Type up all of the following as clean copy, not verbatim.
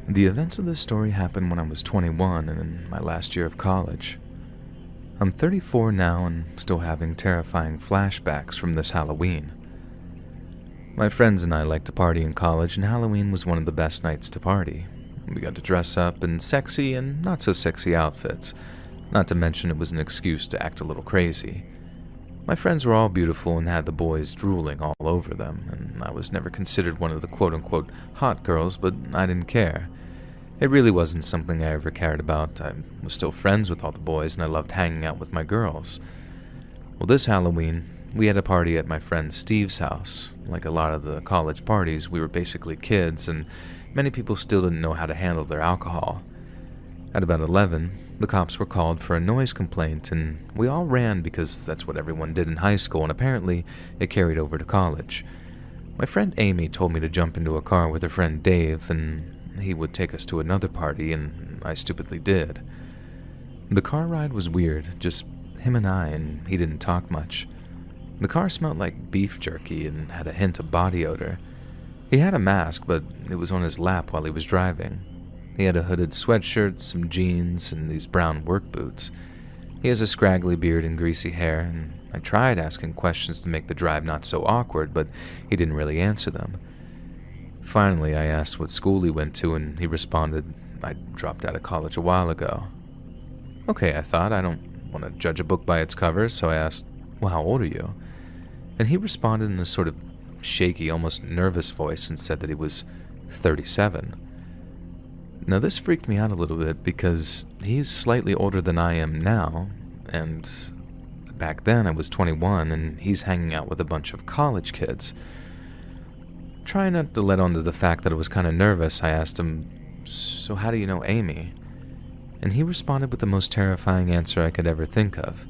The events of this story happened when I was 21 and in my last year of college. I'm 34 now and still having terrifying flashbacks from this Halloween. My friends and I liked to party in college, and Halloween was one of the best nights to party. We got to dress up in sexy and not so sexy outfits, not to mention it was an excuse to act a little crazy. My friends were all beautiful and had the boys drooling all over them, and I was never considered one of the quote-unquote hot girls, but I didn't care. It really wasn't something I ever cared about. I was still friends with all the boys, and I loved hanging out with my girls. Well, this Halloween, we had a party at my friend Steve's house. Like a lot of the college parties, we were basically kids, and many people still didn't know how to handle their alcohol. At about 11, the cops were called for a noise complaint, and we all ran because that's what everyone did in high school, and apparently it carried over to college. My friend Amy told me to jump into a car with her friend Dave, and he would take us to another party, and I stupidly did. The car ride was weird, just him and he didn't talk much. The car smelled like beef jerky and had a hint of body odor. He had a mask, but it was on his lap while he was driving. He had a hooded sweatshirt, some jeans, and these brown work boots. He has a scraggly beard and greasy hair, and I tried asking questions to make the drive not so awkward, but he didn't really answer them. Finally, I asked what school he went to, and he responded, "I dropped out of college a while ago." Okay, I thought, I don't want to judge a book by its cover, so I asked, "Well, how old are you?" And he responded in a sort of shaky, almost nervous voice and said that he was 37. Now, this freaked me out a little bit because he's slightly older than I am now, and back then I was 21 and he's hanging out with a bunch of college kids. Trying not to let on to the fact that I was kind of nervous, I asked him, "So how do you know Amy?" And he responded with the most terrifying answer I could ever think of.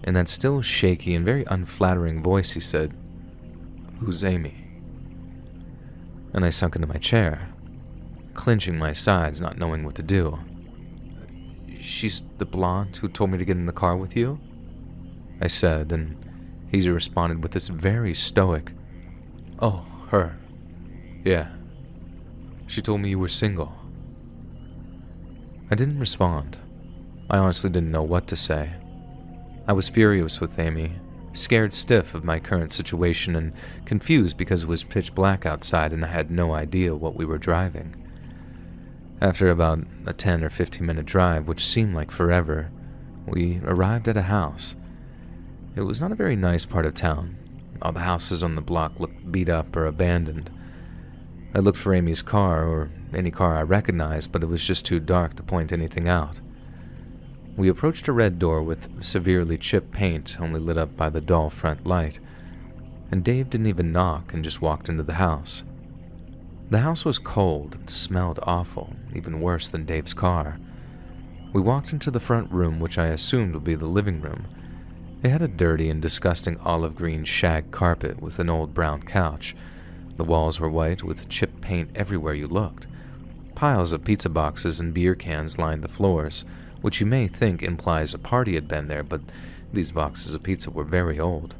In that still shaky and very unflattering voice, he said, "Who's Amy?" And I sunk into my chair, clenching my sides, not knowing what to do. "She's the blonde who told me to get in the car with you?" I said, and he responded with this very stoic, "Oh, her. Yeah. She told me you were single." I didn't respond. I honestly didn't know what to say. I was furious with Amy, scared stiff of my current situation, and confused because it was pitch black outside and I had no idea what we were driving. After about a 10 or 15-minute drive, which seemed like forever, we arrived at a house. It was not a very nice part of town. All the houses on the block looked beat up or abandoned. I looked for Amy's car, or any car I recognized, but it was just too dark to point anything out. We approached a red door with severely chipped paint only lit up by the dull front light, and Dave didn't even knock and just walked into the house. The house was cold and smelled awful, even worse than Dave's car. We walked into the front room, which I assumed would be the living room. It had a dirty and disgusting olive green shag carpet with an old brown couch. The walls were white with chipped paint everywhere you looked. Piles of pizza boxes and beer cans lined the floors, which you may think implies a party had been there, but these boxes of pizza were very old.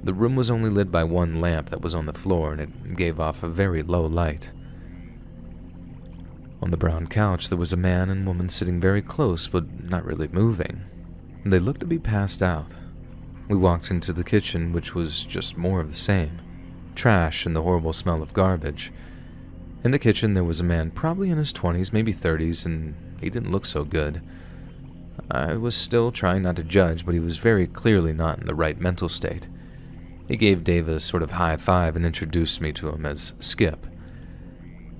The room was only lit by one lamp that was on the floor, and it gave off a very low light. On the brown couch, there was a man and woman sitting very close, but not really moving. They looked to be passed out. We walked into the kitchen, which was just more of the same. Trash and the horrible smell of garbage. In the kitchen, there was a man probably in his 20s, maybe 30s, and he didn't look so good. I was still trying not to judge, but he was very clearly not in the right mental state. He gave Dave a sort of high five and introduced me to him as Skip.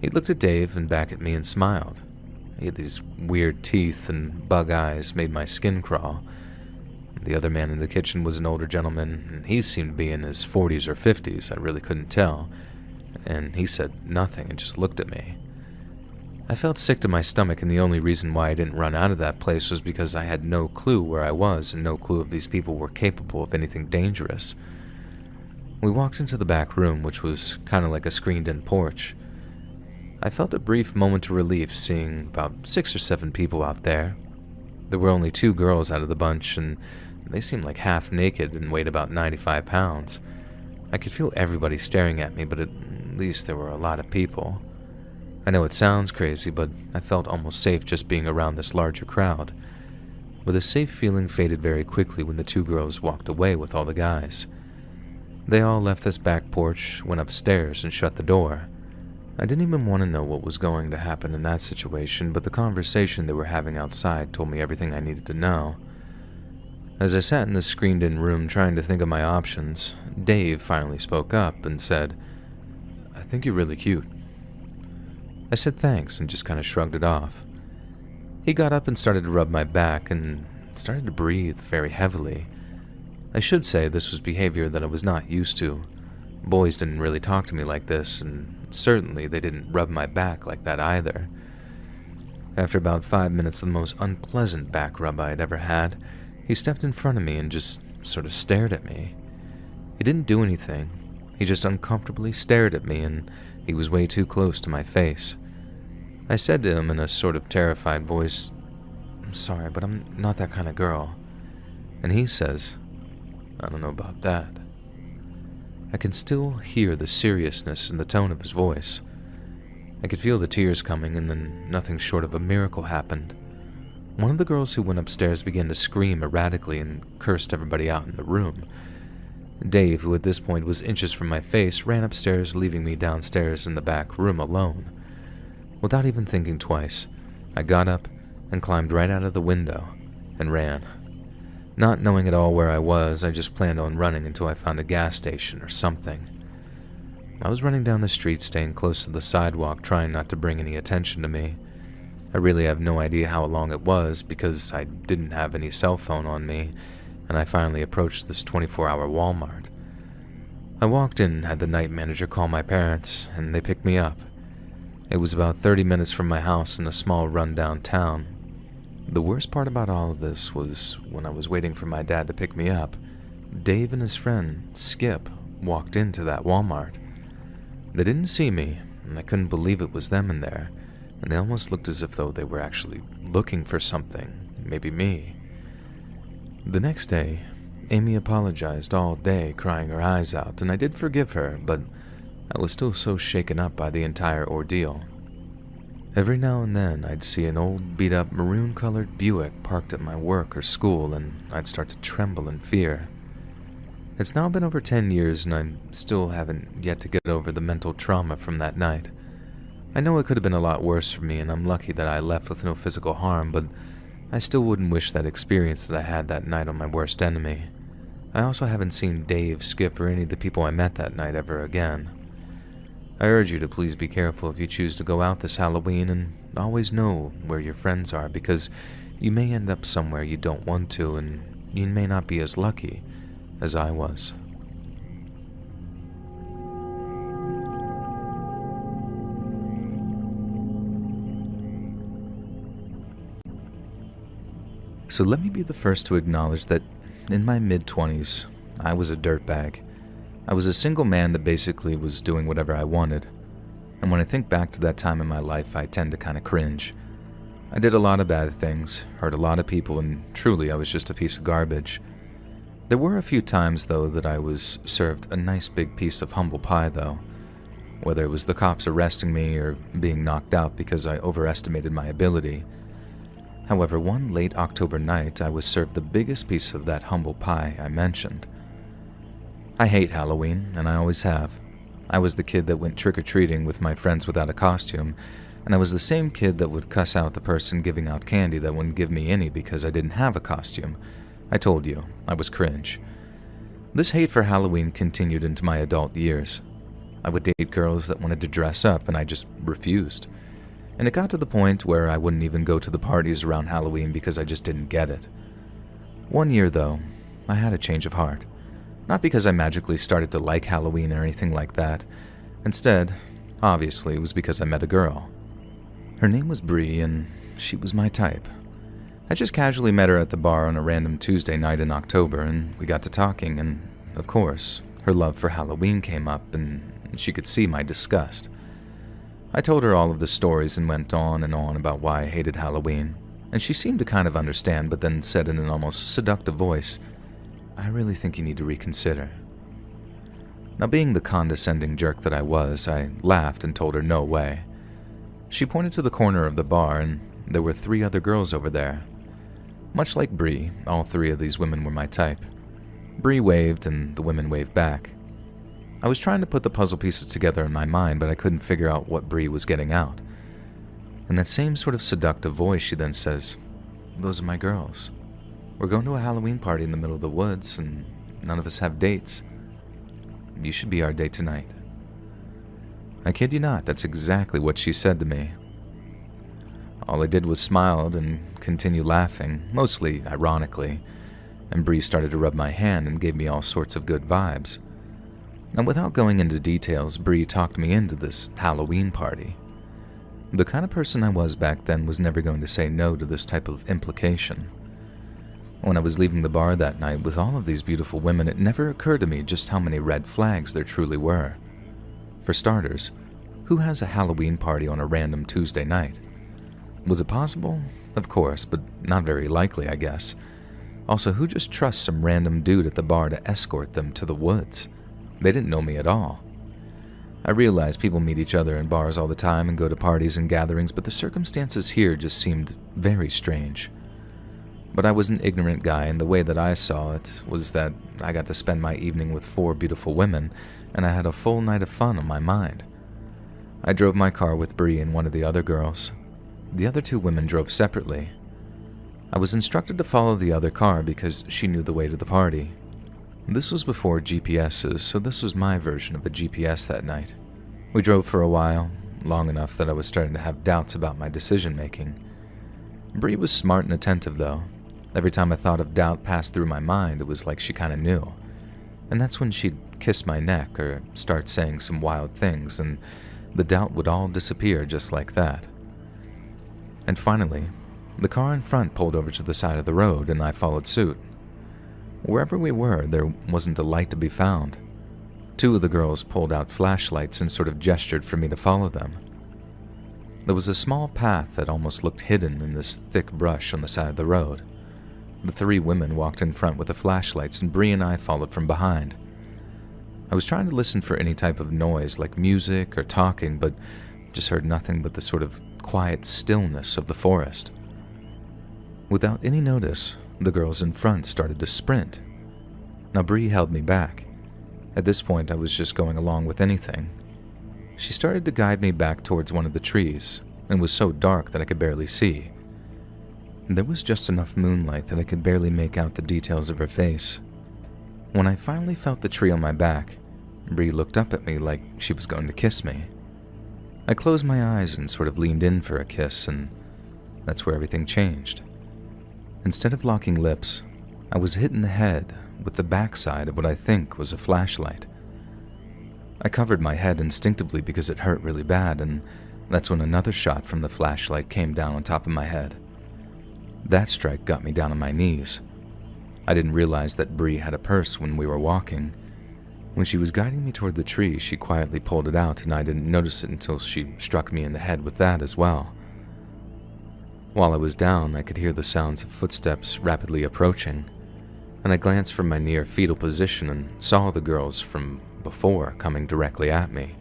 He looked at Dave and back at me and smiled. He had these weird teeth and bug eyes made my skin crawl. The other man in the kitchen was an older gentleman, and he seemed to be in his 40s or 50s, I really couldn't tell. And he said nothing and just looked at me. I felt sick to my stomach, and the only reason why I didn't run out of that place was because I had no clue where I was and no clue if these people were capable of anything dangerous. We walked into the back room, which was kind of like a screened-in porch. I felt a brief moment of relief seeing about 6 or 7 people out there. There were only 2 girls out of the bunch, and they seemed like half naked and weighed about 95 pounds. I could feel everybody staring at me, but at least there were a lot of people. I know it sounds crazy, but I felt almost safe just being around this larger crowd. But the safe feeling faded very quickly when the two girls walked away with all the guys. They all left this back porch, went upstairs, and shut the door. I didn't even want to know what was going to happen in that situation, but the conversation they were having outside told me everything I needed to know. As I sat in the screened-in room trying to think of my options, Dave finally spoke up and said, "I think you're really cute." I said thanks and just kind of shrugged it off. He got up and started to rub my back and started to breathe very heavily. I should say this was behavior that I was not used to. Boys didn't really talk to me like this, and certainly they didn't rub my back like that either. After about 5 minutes of the most unpleasant back rub I had ever had, he stepped in front of me and just sort of stared at me. He didn't do anything. He just uncomfortably stared at me, and he was way too close to my face. I said to him in a sort of terrified voice, "I'm sorry, but I'm not that kind of girl." And he says, "I don't know about that." I can still hear the seriousness in the tone of his voice. I could feel the tears coming, and then nothing short of a miracle happened. One of the girls who went upstairs began to scream erratically and cursed everybody out in the room. Dave, who at this point was inches from my face, ran upstairs, leaving me downstairs in the back room alone. Without even thinking twice, I got up and climbed right out of the window and ran. Not knowing at all where I was, I just planned on running until I found a gas station or something. I was running down the street, staying close to the sidewalk, trying not to bring any attention to me. I really have no idea how long it was because I didn't have any cell phone on me, and I finally approached this 24-hour Walmart. I walked in and had the night manager call my parents, and they picked me up. It was about 30 minutes from my house in a small rundown town. The worst part about all of this was when I was waiting for my dad to pick me up, Dave and his friend, Skip, walked into that Walmart. They didn't see me, and I couldn't believe it was them in there, and they almost looked as if though they were actually looking for something, maybe me. The next day, Amy apologized all day, crying her eyes out, and I did forgive her, but I was still so shaken up by the entire ordeal. Every now and then, I'd see an old beat-up maroon-colored Buick parked at my work or school, and I'd start to tremble in fear. It's now been over 10 years, and I still haven't yet to get over the mental trauma from that night. I know it could have been a lot worse for me, and I'm lucky that I left with no physical harm, but I still wouldn't wish that experience that I had that night on my worst enemy. I also haven't seen Dave, Skip, or any of the people I met that night ever again. I urge you to please be careful if you choose to go out this Halloween, and always know where your friends are, because you may end up somewhere you don't want to, and you may not be as lucky as I was. So let me be the first to acknowledge that in my mid-20s, I was a dirtbag. I was a single man that basically was doing whatever I wanted. And when I think back to that time in my life, I tend to kind of cringe. I did a lot of bad things, hurt a lot of people, and truly I was just a piece of garbage. There were a few times, though, that I was served a nice big piece of humble pie, though. Whether it was the cops arresting me or being knocked out because I overestimated my ability. However, one late October night, I was served the biggest piece of that humble pie I mentioned. I hate Halloween, and I always have. I was the kid that went trick-or-treating with my friends without a costume, and I was the same kid that would cuss out the person giving out candy that wouldn't give me any because I didn't have a costume. I told you, I was cringe. This hate for Halloween continued into my adult years. I would date girls that wanted to dress up, and I just refused. And it got to the point where I wouldn't even go to the parties around Halloween because I just didn't get it. One year, though, I had a change of heart. Not because I magically started to like Halloween or anything like that. Instead, obviously, it was because I met a girl. Her name was Bree, and she was my type. I just casually met her at the bar on a random Tuesday night in October, and we got to talking, and, of course, her love for Halloween came up, and she could see my disgust. I told her all of the stories and went on and on about why I hated Halloween, and she seemed to kind of understand, but then said in an almost seductive voice, "I really think you need to reconsider." Now, being the condescending jerk that I was, I laughed and told her no way. She pointed to the corner of the bar, and there were 3 other girls over there. Much like Bree, all 3 of these women were my type. Bree waved, and the women waved back. I was trying to put the puzzle pieces together in my mind, but I couldn't figure out what Bree was getting out. In that same sort of seductive voice, she then says, "Those are my girls. We're going to a Halloween party in the middle of the woods, and none of us have dates. You should be our date tonight." I kid you not, that's exactly what she said to me. All I did was smiled and continue laughing, mostly ironically, and Bree started to rub my hand and gave me all sorts of good vibes. Now, without going into details, Bree talked me into this Halloween party. The kind of person I was back then was never going to say no to this type of implication. When I was leaving the bar that night with all of these beautiful women, it never occurred to me just how many red flags there truly were. For starters, who has a Halloween party on a random Tuesday night? Was it possible? Of course, but not very likely, I guess. Also, who just trusts some random dude at the bar to escort them to the woods? They didn't know me at all. I realize people meet each other in bars all the time and go to parties and gatherings, but the circumstances here just seemed very strange. But I was an ignorant guy, and the way that I saw it was that I got to spend my evening with 4 beautiful women, and I had a full night of fun on my mind. I drove my car with Bree and one of the other girls. The other 2 women drove separately. I was instructed to follow the other car because she knew the way to the party. This was before GPSs, so this was my version of a GPS that night. We drove for a while, long enough that I was starting to have doubts about my decision-making. Bree was smart and attentive, though. Every time a thought of doubt passed through my mind, it was like she kind of knew. And that's when she'd kiss my neck or start saying some wild things, and the doubt would all disappear just like that. And finally, the car in front pulled over to the side of the road, and I followed suit. Wherever we were, there wasn't a light to be found. 2 of the girls pulled out flashlights and sort of gestured for me to follow them. There was a small path that almost looked hidden in this thick brush on the side of the road. The 3 women walked in front with the flashlights, and Bree and I followed from behind. I was trying to listen for any type of noise like music or talking, but just heard nothing but the sort of quiet stillness of the forest. Without any notice, the girls in front started to sprint. Now Bree held me back. At this point, I was just going along with anything. She started to guide me back towards one of the trees, and was so dark that I could barely see. There was just enough moonlight that I could barely make out the details of her face. When I finally felt the tree on my back, Bree looked up at me like she was going to kiss me. I closed my eyes and sort of leaned in for a kiss, and that's where everything changed. Instead of locking lips, I was hit in the head with the backside of what I think was a flashlight. I covered my head instinctively because it hurt really bad, and that's when another shot from the flashlight came down on top of my head. That strike got me down on my knees. I didn't realize that Bree had a purse when we were walking. When she was guiding me toward the tree, she quietly pulled it out, and I didn't notice it until she struck me in the head with that as well. While I was down, I could hear the sounds of footsteps rapidly approaching, and I glanced from my near fetal position and saw the girls from before coming directly at me.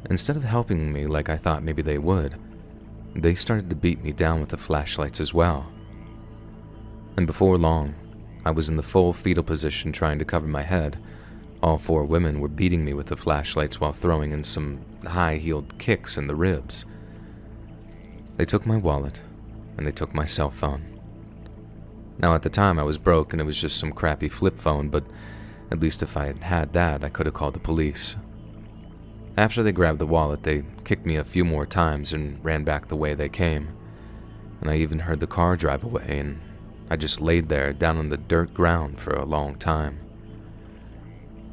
Instead of helping me like I thought maybe they would, they started to beat me down with the flashlights as well. And before long, I was in the full fetal position trying to cover my head. All 4 women were beating me with the flashlights while throwing in some high-heeled kicks in the ribs. They took my wallet, and they took my cell phone. Now, at the time, I was broke, and it was just some crappy flip phone, but at least if I had had that, I could have called the police. After they grabbed the wallet, they kicked me a few more times and ran back the way they came. And I even heard the car drive away, and I just laid there down on the dirt ground for a long time.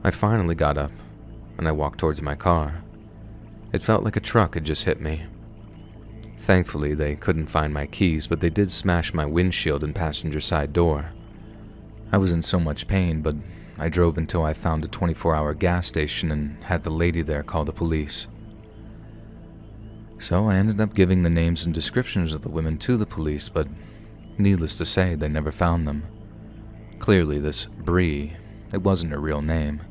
I finally got up, and I walked towards my car. It felt like a truck had just hit me. Thankfully, they couldn't find my keys, but they did smash my windshield and passenger side door. I was in so much pain, but I drove until I found a 24-hour gas station and had the lady there call the police. So I ended up giving the names and descriptions of the women to the police, but needless to say, they never found them. Clearly, this Bree, it wasn't her real name.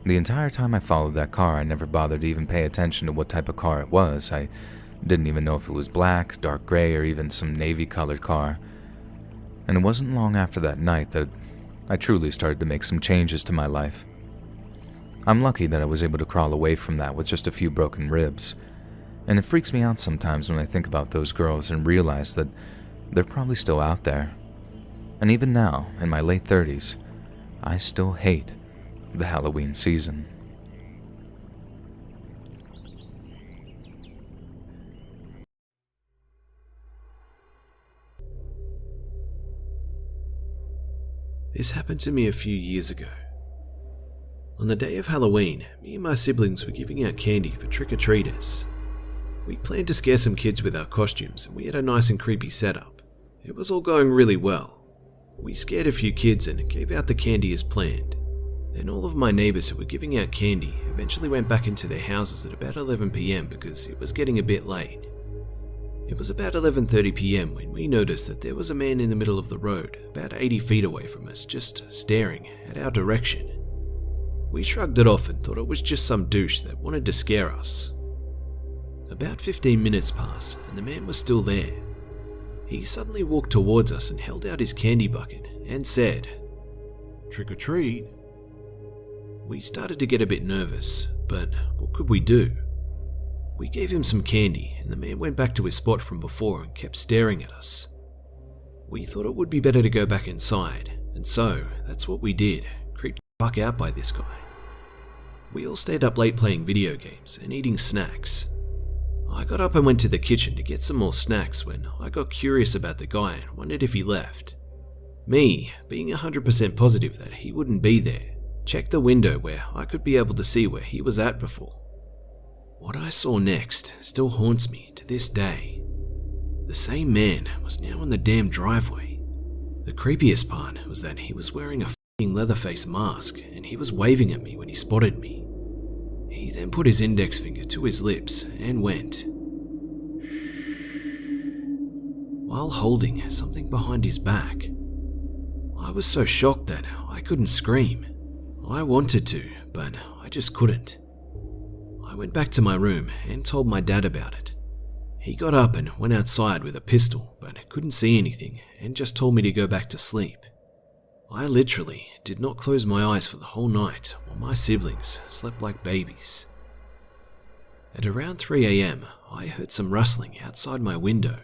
The entire time I followed that car, I never bothered to even pay attention to what type of car it was. I didn't even know if it was black, dark gray, or even some navy-colored car. And it wasn't long after that night that I truly started to make some changes to my life. I'm lucky that I was able to crawl away from that with just a few broken ribs. And it freaks me out sometimes when I think about those girls and realize that they're probably still out there. And even now, in my late 30s, I still hate the Halloween season. This happened to me a few years ago. On the day of Halloween, me and my siblings were giving out candy for trick-or-treaters. We planned to scare some kids with our costumes, and we had a nice and creepy setup. It was all going really well. We scared a few kids and gave out the candy as planned. Then all of my neighbours who were giving out candy eventually went back into their houses at about 11 PM because it was getting a bit late. It was about 11:30 PM when we noticed that there was a man in the middle of the road, about 80 feet away from us, just staring at our direction. We shrugged it off and thought it was just some douche that wanted to scare us. About 15 minutes passed and the man was still there. He suddenly walked towards us and held out his candy bucket and said, "Trick or treat." We started to get a bit nervous, but what could we do? We gave him some candy and the man went back to his spot from before and kept staring at us. We thought it would be better to go back inside, and so that's what we did, creeped the fuck out by this guy. We all stayed up late playing video games and eating snacks. I got up and went to the kitchen to get some more snacks when I got curious about the guy and wondered if he left. Me, being 100% positive that he wouldn't be there, checked the window where I could be able to see where he was at before. What I saw next still haunts me to this day. The same man was now in the damn driveway. The creepiest part was that he was wearing a f***ing Leatherface mask and he was waving at me when he spotted me. He then put his index finger to his lips and went, while holding something behind his back. I was so shocked that I couldn't scream. I wanted to, but I just couldn't. I went back to my room and told my dad about it. He got up and went outside with a pistol, but couldn't see anything and just told me to go back to sleep. I literally did not close my eyes for the whole night while my siblings slept like babies. At around 3 AM, I heard some rustling outside my window.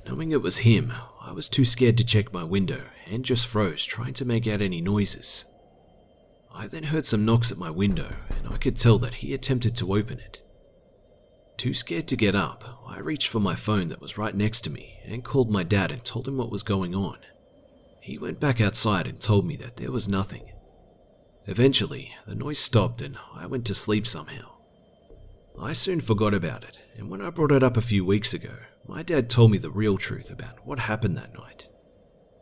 Knowing it was him, I was too scared to check my window and just froze trying to make out any noises. I then heard some knocks at my window and I could tell that he attempted to open it. Too scared to get up, I reached for my phone that was right next to me and called my dad and told him what was going on. He went back outside and told me that there was nothing. Eventually, the noise stopped and I went to sleep somehow. I soon forgot about it, and when I brought it up a few weeks ago, my dad told me the real truth about what happened that night.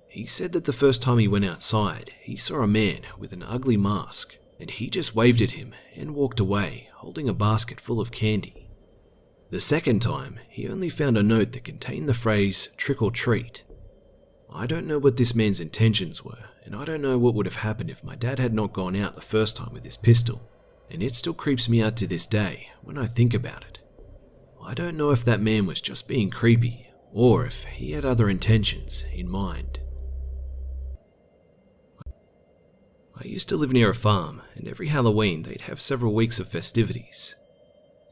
He said that the first time he went outside, he saw a man with an ugly mask, and he just waved at him and walked away, holding a basket full of candy. The second time, he only found a note that contained the phrase, "trick or treat." I don't know what this man's intentions were, and I don't know what would have happened if my dad had not gone out the first time with his pistol, and it still creeps me out to this day when I think about it. I don't know if that man was just being creepy, or if he had other intentions in mind. I used to live near a farm, and every Halloween they'd have several weeks of festivities.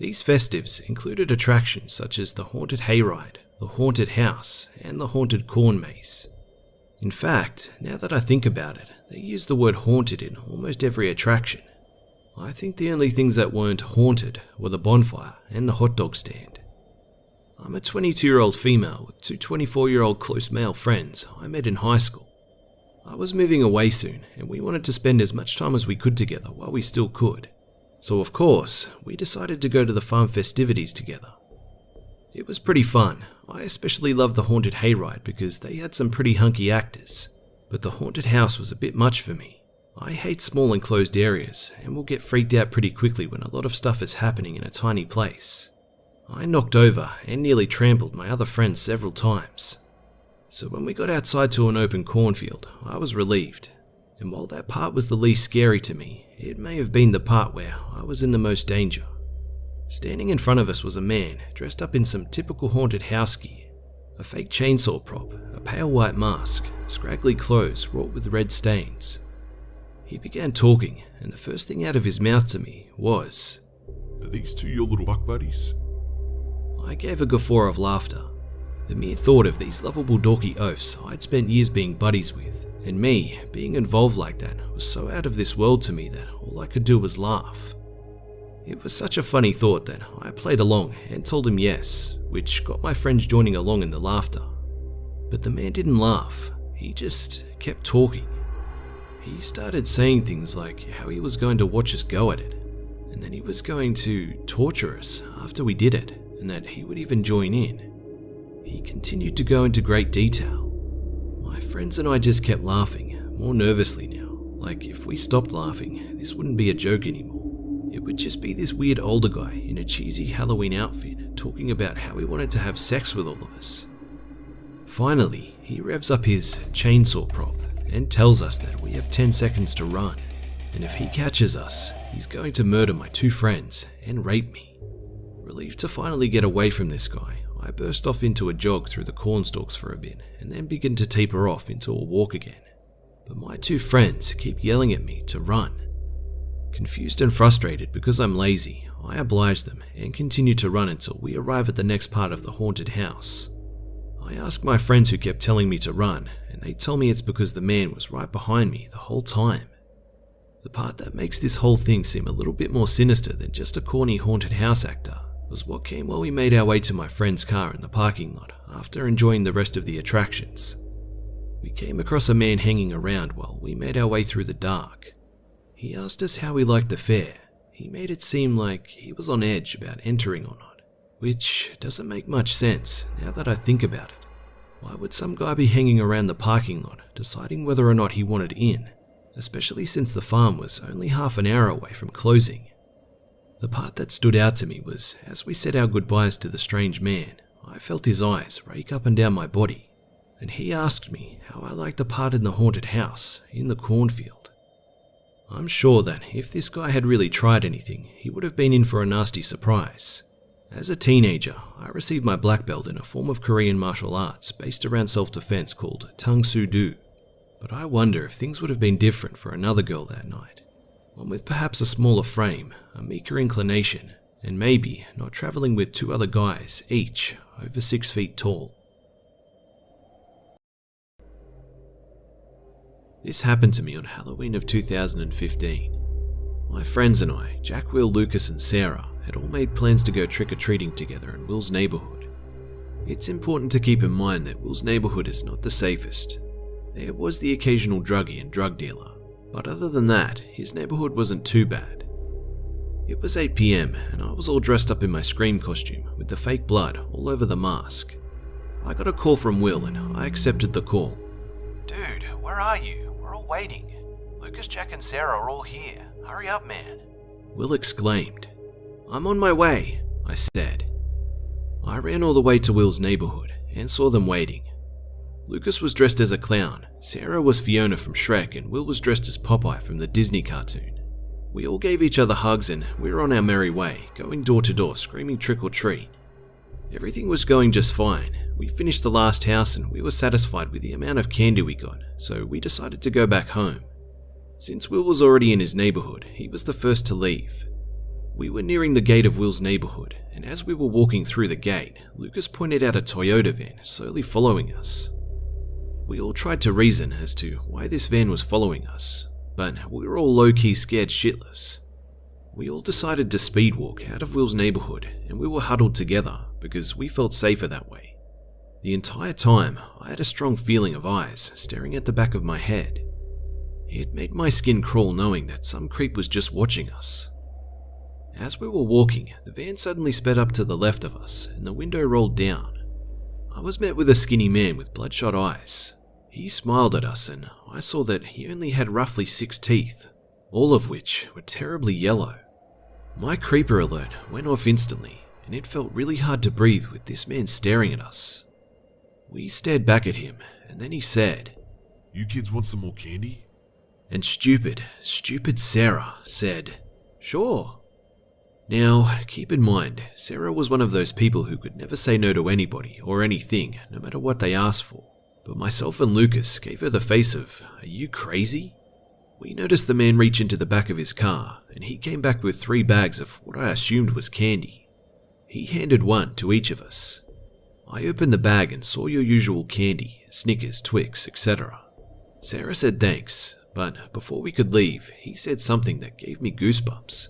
These festives included attractions such as the haunted hayride, the haunted house, and the haunted corn maze. In fact, now that I think about it, they use the word haunted in almost every attraction. I think the only things that weren't haunted were the bonfire and the hot dog stand. I'm a 22-year-old female with two 24-year-old close male friends I met in high school. I was moving away soon, and we wanted to spend as much time as we could together while we still could. So of course, we decided to go to the farm festivities together. It was pretty fun. I especially loved the haunted hayride because they had some pretty hunky actors, but the haunted house was a bit much for me. I hate small enclosed areas and will get freaked out pretty quickly when a lot of stuff is happening in a tiny place. I knocked over and nearly trampled my other friends several times. So when we got outside to an open cornfield, I was relieved. And while that part was the least scary to me, it may have been the part where I was in the most danger. Standing in front of us was a man dressed up in some typical haunted house gear, a fake chainsaw prop, a pale white mask, scraggly clothes wrought with red stains. He began talking, and the first thing out of his mouth to me was, "Are these two your little fuck buddies?" I gave a guffaw of laughter. The mere thought of these lovable dorky oafs I'd spent years being buddies with, and me being involved like that, was so out of this world to me that all I could do was laugh. It was such a funny thought that I played along and told him yes, which got my friends joining along in the laughter. But the man didn't laugh, he just kept talking. He started saying things like how he was going to watch us go at it, and then he was going to torture us after we did it, and that he would even join in. He continued to go into great detail. My friends and I just kept laughing, more nervously now, like if we stopped laughing, this wouldn't be a joke anymore. It would just be this weird older guy in a cheesy Halloween outfit talking about how he wanted to have sex with all of us. Finally, he revs up his chainsaw prop and tells us that we have 10 seconds to run, and if he catches us, he's going to murder my two friends and rape me. Relieved to finally get away from this guy, I burst off into a jog through the cornstalks for a bit and then begin to taper off into a walk again. But my two friends keep yelling at me to run. Confused and frustrated because I'm lazy, I oblige them and continue to run until we arrive at the next part of the haunted house. I ask my friends who kept telling me to run, and they tell me it's because the man was right behind me the whole time. The part that makes this whole thing seem a little bit more sinister than just a corny haunted house actor was what came while we made our way to my friend's car in the parking lot after enjoying the rest of the attractions. We came across a man hanging around while we made our way through the dark. He asked us how we liked the fair. He made it seem like he was on edge about entering or not, which doesn't make much sense now that I think about it. Why would some guy be hanging around the parking lot deciding whether or not he wanted in, especially since the farm was only half an hour away from closing? The part that stood out to me was, as we said our goodbyes to the strange man, I felt his eyes rake up and down my body, and he asked me how I liked the part in the haunted house in the cornfield. I'm sure that if this guy had really tried anything, he would have been in for a nasty surprise. As a teenager, I received my black belt in a form of Korean martial arts based around self-defense called Tang Soo Do, but I wonder if things would have been different for another girl that night. One with perhaps a smaller frame, a meeker inclination, and maybe not traveling with two other guys, each over 6 feet tall. This happened to me on Halloween of 2015. My friends and I, Jack, Will, Lucas and Sarah, had all made plans to go trick-or-treating together in Will's neighbourhood. It's important to keep in mind that Will's neighbourhood is not the safest. There was the occasional druggie and drug dealer, but other than that, his neighbourhood wasn't too bad. It was 8 PM and I was all dressed up in my Scream costume with the fake blood all over the mask. I got a call from Will and I accepted the call. "Dude, where are you? We're all waiting. Lucas, Jack and Sarah are all here. Hurry up, man." Will exclaimed. "I'm on my way," I said. I ran all the way to Will's neighbourhood and saw them waiting. Lucas was dressed as a clown, Sarah was Fiona from Shrek, and Will was dressed as Popeye from the Disney cartoon. We all gave each other hugs and we were on our merry way, going door to door screaming trick or treat. Everything was going just fine. We finished the last house and we were satisfied with the amount of candy we got, so we decided to go back home. Since Will was already in his neighbourhood, he was the first to leave. We were nearing the gate of Will's neighbourhood, and as we were walking through the gate, Lucas pointed out a Toyota van slowly following us. We all tried to reason as to why this van was following us, but we were all low-key scared shitless. We all decided to speed walk out of Will's neighbourhood, and we were huddled together because we felt safer that way. The entire time, I had a strong feeling of eyes staring at the back of my head. It made my skin crawl knowing that some creep was just watching us. As we were walking, the van suddenly sped up to the left of us, and the window rolled down. I was met with a skinny man with bloodshot eyes. He smiled at us, and I saw that he only had roughly 6 teeth, all of which were terribly yellow. My creeper alert went off instantly, and it felt really hard to breathe with this man staring at us. We stared back at him, and then he said, "You kids want some more candy?" And stupid Sarah said, "Sure." Now, keep in mind, Sarah was one of those people who could never say no to anybody or anything, no matter what they asked for. But myself and Lucas gave her the face of, "Are you crazy?" We noticed the man reach into the back of his car, and he came back with 3 bags of what I assumed was candy. He handed one to each of us. I opened the bag and saw your usual candy, Snickers, Twix, etc. Sarah said thanks, but before we could leave, he said something that gave me goosebumps.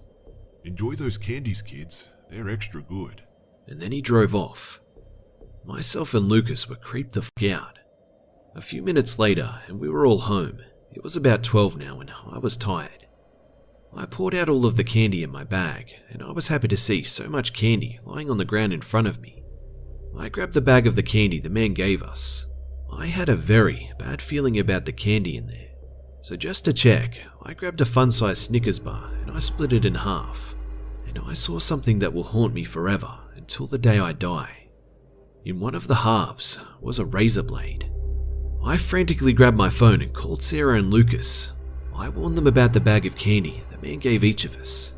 Enjoy those candies, kids. They're extra good. And then he drove off. Myself and Lucas were creeped the f*** out. A few minutes later, and we were all home. It was about 12 now, and I was tired. I poured out all of the candy in my bag, and I was happy to see so much candy lying on the ground in front of me. I grabbed the bag of the candy the man gave us. I had a very bad feeling about the candy in there. So just to check, I grabbed a fun-sized Snickers bar and I split it in half. And I saw something that will haunt me forever until the day I die. In one of the halves was a razor blade. I frantically grabbed my phone and called Sarah and Lucas. I warned them about the bag of candy the man gave each of us.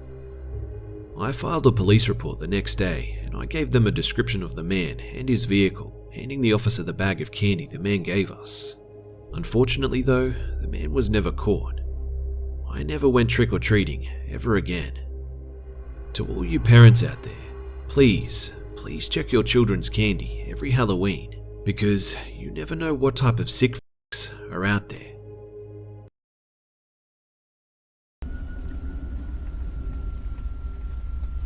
I filed a police report the next day and I gave them a description of the man and his vehicle, handing the officer the bag of candy the man gave us. Unfortunately though, the man was never caught. I never went trick-or-treating ever again. To all you parents out there, please check your children's candy every Halloween, because you never know what type of sick f***s are out there.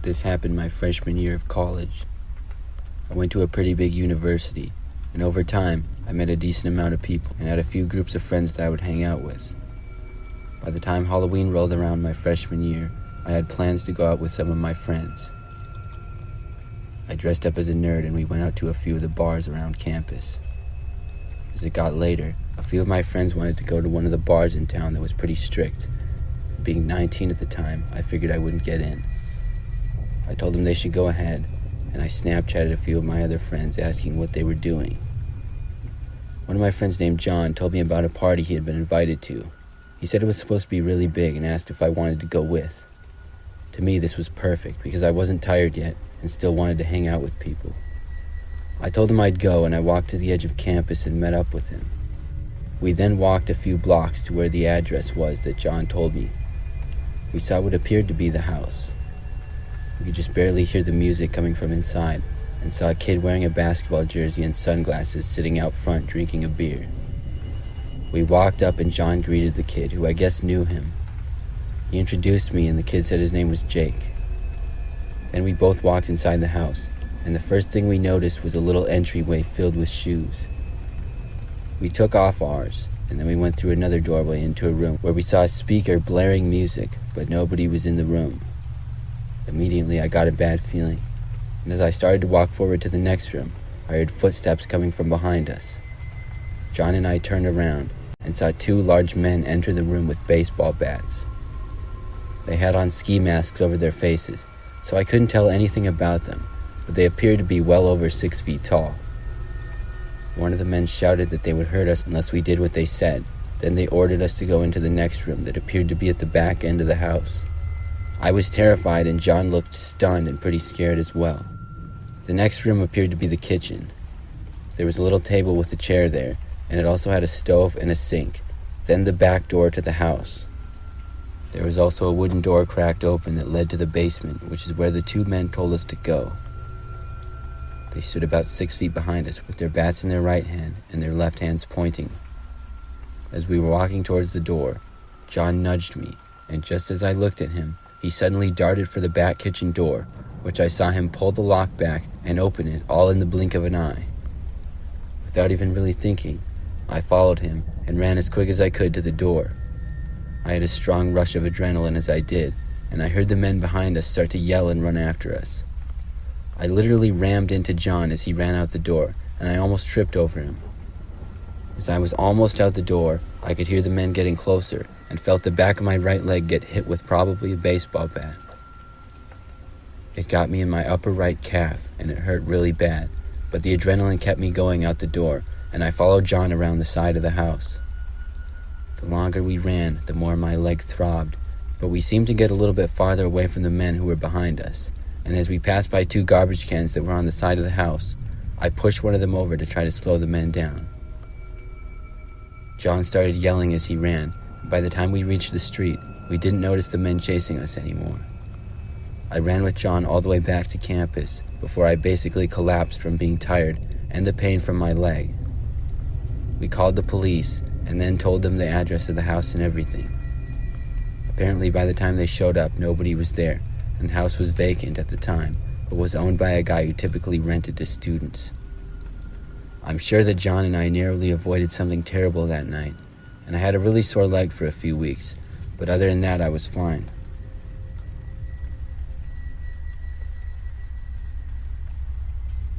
This happened my freshman year of college. I went to a pretty big university, and over time, I met a decent amount of people and had a few groups of friends that I would hang out with. By the time Halloween rolled around my freshman year, I had plans to go out with some of my friends. I dressed up as a nerd and we went out to a few of the bars around campus. As it got later, a few of my friends wanted to go to one of the bars in town that was pretty strict. Being 19 at the time, I figured I wouldn't get in. I told them they should go ahead, and I Snapchatted a few of my other friends asking what they were doing. One of my friends named John told me about a party he had been invited to. He said it was supposed to be really big and asked if I wanted to go with. To me, this was perfect because I wasn't tired yet and still wanted to hang out with people. I told him I'd go, and I walked to the edge of campus and met up with him. We then walked a few blocks to where the address was that John told me. We saw what appeared to be the house. We could just barely hear the music coming from inside and saw a kid wearing a basketball jersey and sunglasses sitting out front drinking a beer. We walked up and John greeted the kid, who I guess knew him. He introduced me and the kid said his name was Jake. Then we both walked inside the house, and the first thing we noticed was a little entryway filled with shoes. We took off ours, and then we went through another doorway into a room where we saw a speaker blaring music, but nobody was in the room. Immediately I got a bad feeling, and as I started to walk forward to the next room, I heard footsteps coming from behind us. John and I turned around and saw 2 large men enter the room with baseball bats. They had on ski masks over their faces, so I couldn't tell anything about them, but they appeared to be well over 6 feet tall. One of the men shouted that they would hurt us unless we did what they said. Then they ordered us to go into the next room that appeared to be at the back end of the house. I was terrified and John looked stunned and pretty scared as well. The next room appeared to be the kitchen. There was a little table with a chair there, and it also had a stove and a sink, then the back door to the house. There was also a wooden door cracked open that led to the basement, which is where the 2 men told us to go. They stood about 6 feet behind us with their bats in their right hand and their left hands pointing. As we were walking towards the door, John nudged me, and just as I looked at him, he suddenly darted for the back kitchen door, which I saw him pull the lock back and open it all in the blink of an eye. Without even really thinking, I followed him and ran as quick as I could to the door. I had a strong rush of adrenaline as I did, and I heard the men behind us start to yell and run after us. I literally rammed into John as he ran out the door, and I almost tripped over him. As I was almost out the door, I could hear the men getting closer and felt the back of my right leg get hit with probably a baseball bat. It got me in my upper right calf, and it hurt really bad, but the adrenaline kept me going out the door, and I followed John around the side of the house. The longer we ran, the more my leg throbbed, but we seemed to get a little bit farther away from the men who were behind us, and as we passed by 2 garbage cans that were on the side of the house, I pushed one of them over to try to slow the men down. John started yelling as he ran, and by the time we reached the street, we didn't notice the men chasing us anymore. I ran with John all the way back to campus before I basically collapsed from being tired and the pain from my leg. We called the police and then told them the address of the house and everything. Apparently by the time they showed up, nobody was there, and the house was vacant at the time, but was owned by a guy who typically rented to students. I'm sure that John and I narrowly avoided something terrible that night, and I had a really sore leg for a few weeks, but other than that I was fine.